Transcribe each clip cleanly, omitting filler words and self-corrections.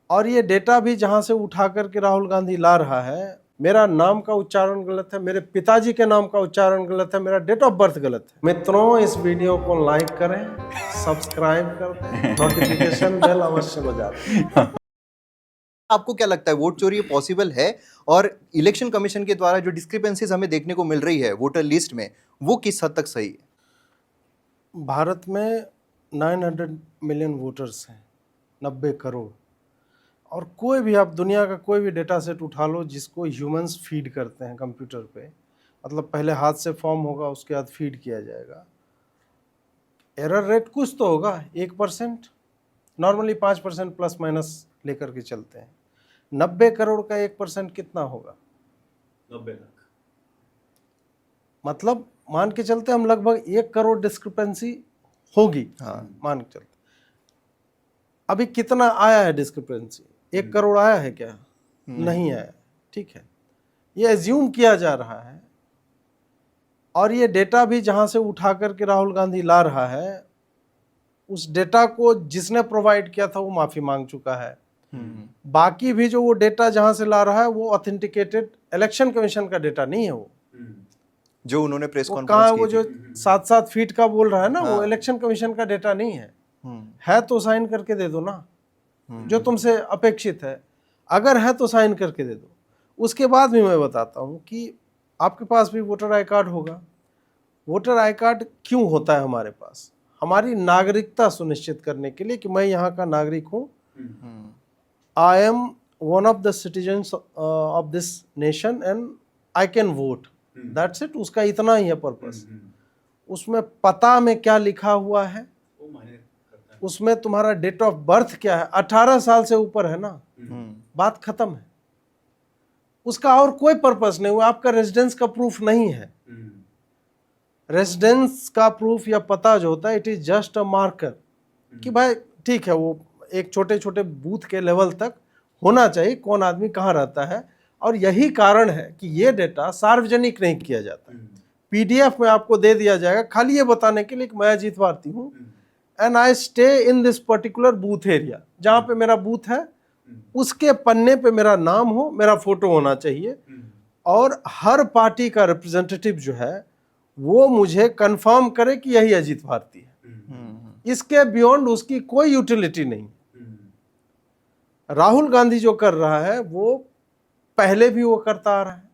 और ये डेटा भी जहां से उठा करके राहुल गांधी ला रहा है, मेरा नाम का उच्चारण गलत है, मेरे पिताजी के नाम का उच्चारण गलत है, मेरा डेट ऑफ बर्थ गलत है। मित्रों, इस वीडियो को लाइक करें, सब्सक्राइब कर दें, नोटिफिकेशन बेल अवश्य बजा दें। आपको क्या लगता है वोट चोरी पॉसिबल है? और इलेक्शन कमीशन के द्वारा जो डिस्क्रिपेंसीज हमें देखने को मिल रही है वोटर लिस्ट में, वो किस हद तक सही है? भारत में 900 मिलियन वोटर्स हैं, 90 करोड़। और कोई भी आप दुनिया का कोई भी डेटा सेट उठा लो जिसको ह्यूमंस फीड करते हैं कंप्यूटर पे, मतलब पहले हाथ से फॉर्म होगा, उसके बाद फीड किया जाएगा। एरर रेट कुछ तो होगा, 1%, नॉर्मली 5% प्लस माइनस लेकर के चलते हैं। 90 करोड़ का 1% कितना होगा? 90 लाख। मतलब मान के चलते हम लगभग 1 करोड़ डिस्क्रिपेंसी होगी। हाँ। मान के चलते अभी कितना आया है डिस्क्रिपेंसी? 1 करोड़ आया है क्या? नहीं आया। ठीक है, ये एज्यूम किया जा रहा है। और ये डेटा भी जहां से उठा करके राहुल गांधी ला रहा है, उस डेटा को जिसने प्रोवाइड किया था वो माफी मांग चुका है। बाकी भी जो वो डेटा जहां से ला रहा है वो ऑथेंटिकेटेड इलेक्शन कमीशन का डेटा नहीं है। वो जो उन्होंने प्रेस वो कॉन्फ्रेंस कहाँ, की वो थी। जो 7-7 फीट का बोल रहा है ना, वो हाँ। इलेक्शन कमीशन का डेटा नहीं है तो साइन करके दे दो ना, जो तुमसे अपेक्षित है। अगर है तो साइन करके दे दो। उसके बाद भी मैं बताता हूँ कि आपके पास भी वोटर आई कार्ड होगा। वोटर आई कार्ड क्यों होता है हमारे पास? हमारी नागरिकता सुनिश्चित करने के लिए कि मैं यहाँ का नागरिक हूँ, I am one of the citizens of this nation and I can vote, that's it. उसका इतना ही है पर्पस। उसमें पता में क्या लिखा हुआ है, उसमें तुम्हारा डेट ऑफ बर्थ क्या है, 18 साल से ऊपर है ना, बात खत्म है। उसका और कोई पर्पस नहीं हुआ। आपका रेजिडेंस का प्रूफ नहीं है। रेजिडेंस का प्रूफ या पता जो होता है, it is just a marker कि भाई ठीक है, वो एक छोटे छोटे बूथ के लेवल तक होना चाहिए कौन आदमी कहाँ रहता है। और यही कारण है कि ये डेटा सार्वजनिक नहीं किया जाता। पीडीएफ में आपको दे दिया जाएगा खाली ये बताने के लिए कि मैं अजीत भारती हूँ and I stay in this particular booth area. जहाँ पे मेरा बूथ है उसके पन्ने पे मेरा नाम हो, मेरा फोटो होना चाहिए, और हर पार्टी का रिप्रेजेंटेटिव जो है वो मुझे कंफर्म करे कि यही अजीत भारती है। इसके बियॉन्ड उसकी कोई यूटिलिटी नहीं। राहुल गांधी जो कर रहा है वो पहले भी वो करता आ रहा है,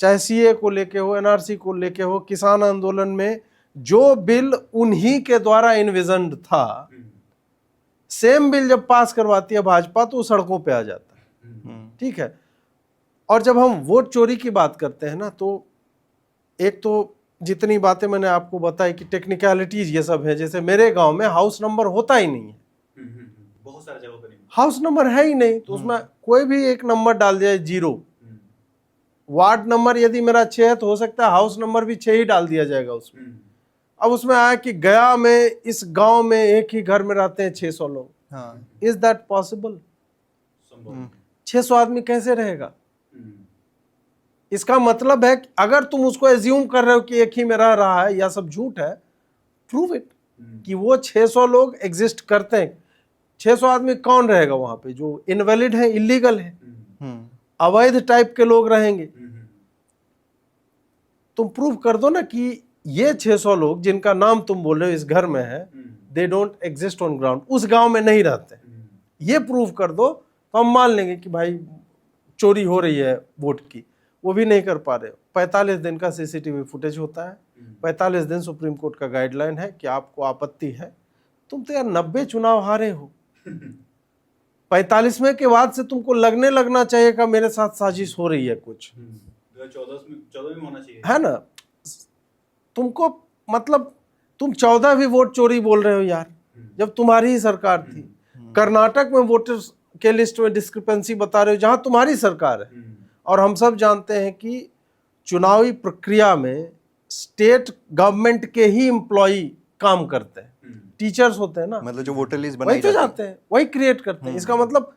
चाहे सीए को लेके हो, एनआरसी को लेके हो, किसान आंदोलन में जो बिल उन्हीं के द्वारा इन्विजन्ड था, सेम बिल जब पास करवाती है भाजपा तो सड़कों पे आ जाता है। ठीक है। और जब हम वोट चोरी की बात करते हैं ना, तो एक तो जितनी बातें मैंने आपको बताई कि टेक्निकलिटीज ये सब है, जैसे मेरे गांव में हाउस नंबर होता ही नहीं है। बहुत सारे जगहों पे नहीं, हाउस नंबर है ही नहीं, तो उसमें कोई भी एक नंबर डाल दिया 0। वार्ड नंबर यदि मेरा 6 है तो हो सकता है हाउस नंबर भी 6 ही डाल दिया जाएगा उसमें। अब उसमें आया कि गया में इस गांव में एक ही घर में रहते हैं 600 लोग। Is that possible? 600 आदमी कैसे रहेगा? इसका मतलब है कि अगर तुम उसको एज्यूम कर रहे हो कि एक ही में रह रहा है या सब झूठ है, प्रूव इट कि वो 600 लोग एग्जिस्ट करते हैं। 600 आदमी कौन रहेगा वहां पे? जो इनवैलिड है, इलीगल है, अवैध टाइप के लोग रहेंगे। तुम प्रूव कर दो ना कि ये 600 लोग जिनका नाम तुम बोल रहे हो इस घर में है, they don't exist on ground, उस गांव में नहीं रहते। ये प्रूव कर दो तो हम मान लेंगे कि भाई चोरी हो रही है वोट की। वो भी नहीं कर पा रहे हो। 45 दिन का सीसीटीवी फुटेज होता है, 45 दिन सुप्रीम कोर्ट का गाइडलाइन है कि आपको आपत्ति है। तुम तो यार 90 चुनाव हारे हो, 45वें के बाद से तुमको लगना चाहिए कि मेरे साथ साजिश हो रही है कुछ। 2014 में होना चाहिए, है ना? तुमको मतलब तुम 14 भी वोट चोरी बोल रहे हो यार, जब तुम्हारी ही सरकार थी। कर्नाटक में वोटर्स के लिस्ट में डिस्क्रिपेंसी बता रहे हो जहां तुम्हारी सरकार है। और हम सब जानते हैं कि चुनावी प्रक्रिया में स्टेट गवर्नमेंट के ही एम्प्लॉई काम करते हैं। टीचर्स होते हैं ना, मतलब जो वोटर लिस्ट वही बनाई तो जाती जाते हैं, वही क्रिएट करते हैं। इसका मतलब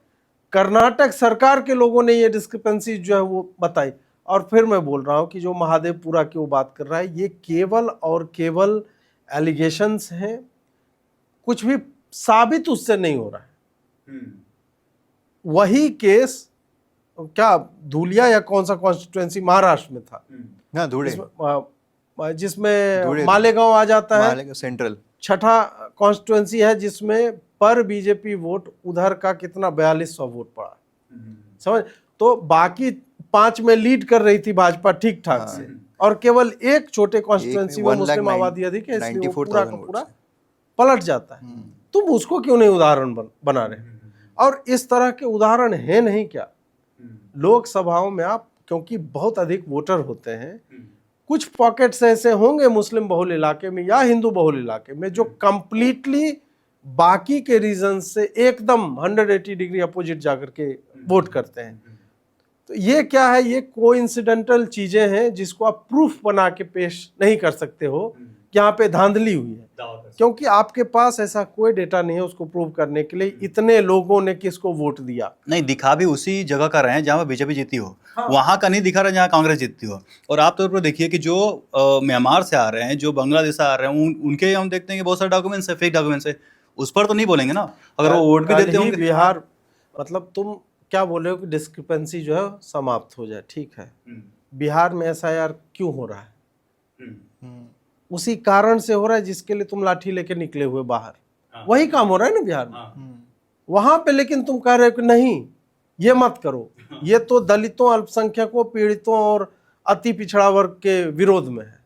कर्नाटक सरकार के लोगों ने ये डिस्क्रिपेंसी जो है वो बताई। और फिर मैं बोल रहा हूँ कि जो महादेवपुरा की वो बात कर रहा है, ये केवल और केवल एलिगेशंस हैं, कुछ भी साबित उससे नहीं हो रहा है। वही केस क्या धूलिया या कौन सा कॉन्स्टिट्यूएंसी महाराष्ट्र में था, हाँ धुड़े जिसमें धुड़े मालेगांव आ जाता है, मालेगांव सेंट्रल छठा कॉन्स्टिट्यूएंसी है जिसमें पर बीजेपी वोट उधर का कितना 4200 वोट पड़ा, समझ। तो बाकी 5 में लीड कर रही थी भाजपा ठीक ठाक से, और केवल एक छोटे कॉन्स्टिट्यूएंसी में मुस्लिम आबादी अधिक है, इसलिए वो पूरा का पूरा पलट जाता है। तुम उसको क्यों नहीं उदाहरण बना रहे? और इस तरह के उदाहरण है नहीं क्या लोकसभाओं में? आप क्योंकि बहुत अधिक वोटर होते हैं, कुछ पॉकेट्स ऐसे होंगे मुस्लिम बहुल इलाके में या हिंदू बहुल इलाके में जो कंप्लीटली बाकी के रीजन से एकदम 180 डिग्री अपोजिट जाकर के वोट करते हैं। तो ये क्या है? ये कोइंसिडेंटल चीजें हैं जिसको आप प्रूफ बना के पेश नहीं कर सकते हो कि यहाँ पे धांधली हुई है, क्योंकि आपके पास ऐसा कोई डेटा नहीं है उसको प्रूव करने के लिए इतने लोगों ने किसको वोट दिया। नहीं, दिखा भी उसी जगह का रहे हैं जहाँ बीजेपी जीती हो, वहां का नहीं दिखा रहा जहाँ कांग्रेस जीतती हो। और आप तौर पर देखिए कि जो म्यांमार से आ रहे हैं, जो बांग्लादेश से आ रहे हैं, उनके हम देखते हैं कि बहुत सारे डॉक्यूमेंट्स है, फेक डॉक्यूमेंट्स है, उस पर तो नहीं बोलेंगे ना अगर वो वोट भी देते होंगे। बिहार मतलब तुम क्या बोले हो कि डिस्क्रिपेंसी जो है समाप्त हो जाए, ठीक है, बिहार में SIR क्यों हो रहा है? उसी कारण से हो रहा है जिसके लिए तुम लाठी लेके निकले हुए बाहर, वही काम हो रहा है ना बिहार में। वहां पे लेकिन तुम कह रहे हो कि नहीं ये मत करो, ये तो दलितों, अल्पसंख्यकों, पीड़ितों और अति पिछड़ा वर्ग के विरोध में है।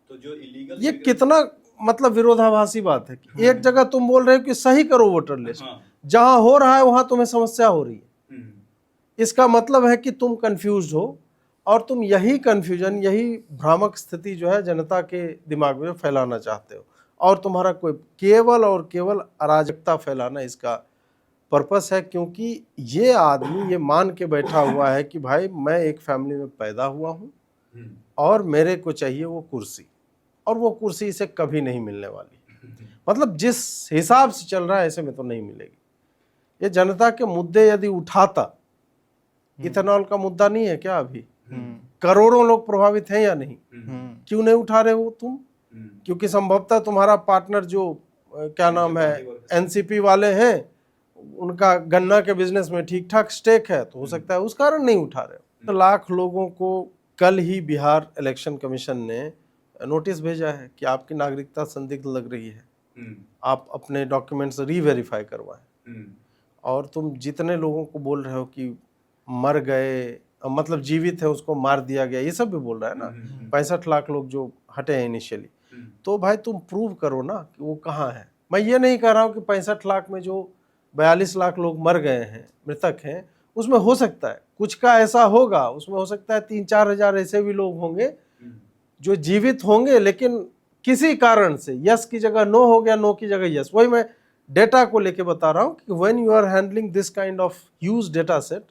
तो जो इलीगल ये कितना मतलब विरोधाभासी बात है कि एक जगह तुम बोल रहे हो कि सही करो वोटर लिस्ट, जहां हो रहा है वहां तुम्हें समस्या हो रही है। इसका मतलब है कि तुम कंफ्यूज हो, और तुम यही कंफ्यूजन, यही भ्रामक स्थिति जो है जनता के दिमाग में फैलाना चाहते हो, और तुम्हारा कोई केवल और केवल अराजकता फैलाना इसका पर्पस है। क्योंकि ये आदमी ये मान के बैठा हुआ है कि भाई मैं एक फैमिली में पैदा हुआ हूँ और मेरे को चाहिए वो कुर्सी, और वो कुर्सी इसे कभी नहीं मिलने वाली। मतलब जिस हिसाब से चल रहा है ऐसे में तो नहीं मिलेगी। ये जनता के मुद्दे यदि उठाता, इथेनॉल का मुद्दा नहीं है क्या अभी? करोड़ों लोग प्रभावित हैं या नहीं? क्यों नहीं उठा रहे हो तुम? क्योंकि संभवतः तुम्हारा पार्टनर जो क्या नाम है NCP वाले हैं, उनका गन्ना के बिजनेस में ठीक ठाक स्टेक है, तो हो सकता है उस कारण नहीं उठा रहे हो। तो लाख लोगों को कल ही बिहार इलेक्शन कमीशन ने नोटिस भेजा है कि आपकी नागरिकता संदिग्ध लग रही है, आप अपने डॉक्यूमेंट्स रीवेरीफाई करवाएं। और तुम जितने लोगों को बोल रहे हो कि मर गए, मतलब जीवित है उसको मार दिया गया, ये सब भी बोल रहा है ना, 65 लाख लोग जो हटे हैं इनिशियली, तो भाई तुम प्रूव करो ना कि वो कहाँ है। मैं ये नहीं कह रहा हूँ कि 65 लाख में जो 42 लाख लोग मर गए हैं, मृतक हैं, उसमें हो सकता है कुछ का ऐसा होगा, उसमें हो सकता है 3-4 हजार ऐसे भी लोग होंगे जो जीवित होंगे, लेकिन किसी कारण से यस की जगह नो हो गया, नो की जगह यस। वही मैं डेटा को लेके बता रहा हूँ कि when you are handling this kind of huge data set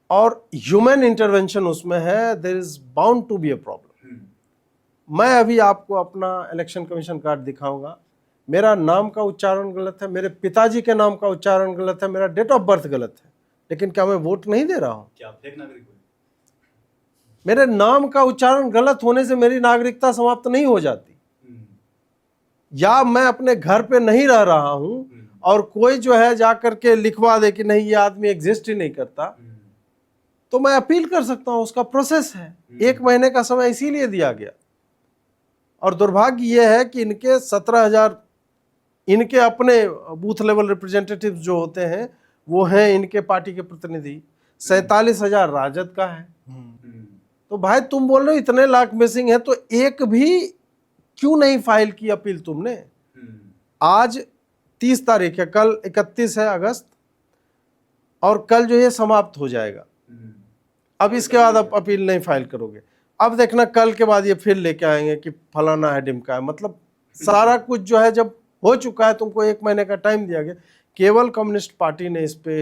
और ह्यूमन इंटरवेंशन उसमें है, there is bound to be a problem. मैं अभी आपको अपना इलेक्शन कमीशन कार्ड दिखाऊंगा, मेरा नाम का उच्चारण गलत है, मेरे पिताजी के नाम का उच्चारण गलत है, मेरा डेट ऑफ बर्थ गलत है, लेकिन क्या मैं वोट नहीं दे रहा हूं? क्या आप फेक नागरिक हो? मेरे नाम का उच्चारण गलत होने से मेरी नागरिकता समाप्त नहीं हो जाती। या मैं अपने घर पे नहीं रह रहा हूं और कोई जो है जाकर के लिखवा दे कि नहीं ये आदमी एग्जिस्ट ही नहीं करता, तो मैं अपील कर सकता हूं, उसका प्रोसेस है। 1 महीने का समय इसीलिए दिया गया। और दुर्भाग्य यह है कि इनके 17,000 इनके अपने बूथ लेवल रिप्रेजेंटेटिव जो होते हैं वो हैं इनके पार्टी के प्रतिनिधि, 47,000 राजद का है। तो भाई तुम बोल रहे हो इतने लाख मिसिंग है, तो एक भी क्यों नहीं फाइल की अपील तुमने? आज 30 तारीख है, कल 31 है अगस्त, और कल जो ये समाप्त हो जाएगा। अब इसके बाद आप अपील नहीं फाइल करोगे, अब देखना कल के बाद ये फिर लेके आएंगे कि फलाना है ढिमका है। मतलब सारा कुछ जो है जब हो चुका है, तुमको 1 महीने का टाइम दिया गया। केवल कम्युनिस्ट पार्टी ने इस पे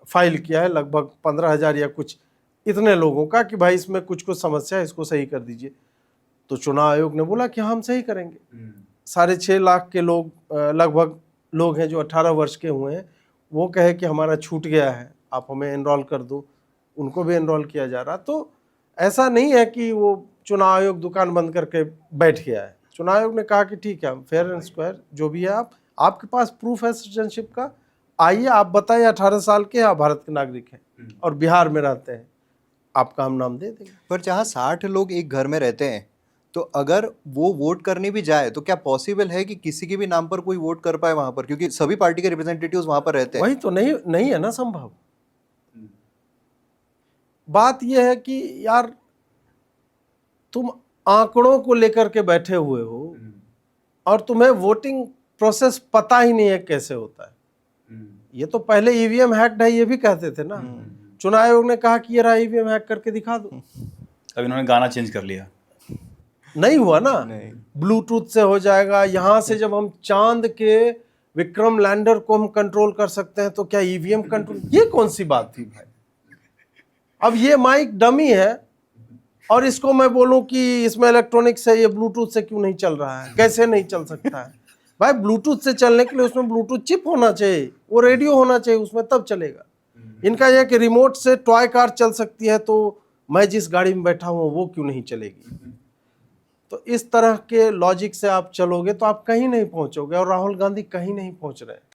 फाइल किया है लगभग 15,000 या कुछ इतने लोगों का कि भाई इसमें कुछ कुछ समस्या है, इसको सही कर दीजिए। तो चुनाव आयोग ने बोला कि हम सही करेंगे। 6.5 लाख के लोग लगभग लोग हैं जो 18 वर्ष के हुए हैं, वो कहे कि हमारा छूट गया है, आप हमें एनरोल कर दो, उनको भी एनरोल किया जा रहा। तो ऐसा नहीं है कि वो चुनाव आयोग दुकान बंद करके बैठ गया है। चुनाव आयोग ने कहा कि ठीक है, हम फेयर एंड स्क्वायर जो भी है, आपके पास प्रूफ है सिटीजनशिप का, आइए आप बताइए, 18 साल के आप भारत के नागरिक हैं और बिहार में रहते हैं, आपका हम नाम दे देंगे। पर जहाँ 60 लोग एक घर में रहते हैं, तो अगर वो वोट करने भी जाए तो क्या पॉसिबल है कि किसी के भी नाम पर कोई वोट कर पाए वहां पर, क्योंकि सभी पार्टी के रिप्रेजेंटेटिव्स वहां पर रहते हैं। वही तो नहीं है ना संभव। बात यह है कि यार तुम आंकड़ों को लेकर के बैठे हुए हो और तुम्हें वोटिंग प्रोसेस पता ही नहीं है कैसे होता है। ये तो पहले ईवीएम हैक्ड है ये भी कहते थे ना, चुनाव आयोग ने कहा कि ये रहा ईवीएम हैक करके दिखा दो। अब इन्होंने गाना चेंज कर लिया। नहीं हुआ ना, नहीं। ब्लूटूथ से हो जाएगा। यहां से जब हम चांद के विक्रम लैंडर को हम कंट्रोल कर सकते हैं तो क्या ईवीएम कंट्रोल, ये कौन सी बात थी भाई। अब ये माइक डमी है और इसको मैं बोलूं कि इसमें इलेक्ट्रॉनिक्स है, ये ब्लूटूथ से क्यों नहीं चल रहा है, कैसे नहीं चल सकता है भाई। ब्लूटूथ से चलने के लिए उसमें ब्लूटूथ चिप होना चाहिए, वो रेडियो होना चाहिए उसमें, तब चलेगा। इनका यह कि रिमोट से टॉय कार चल सकती है तो मैं जिस गाड़ी में बैठा हूं वो क्यों नहीं चलेगी। तो इस तरह के लॉजिक से आप चलोगे तो आप कहीं नहीं पहुंचोगे और राहुल गांधी कहीं नहीं पहुंच रहे हैं।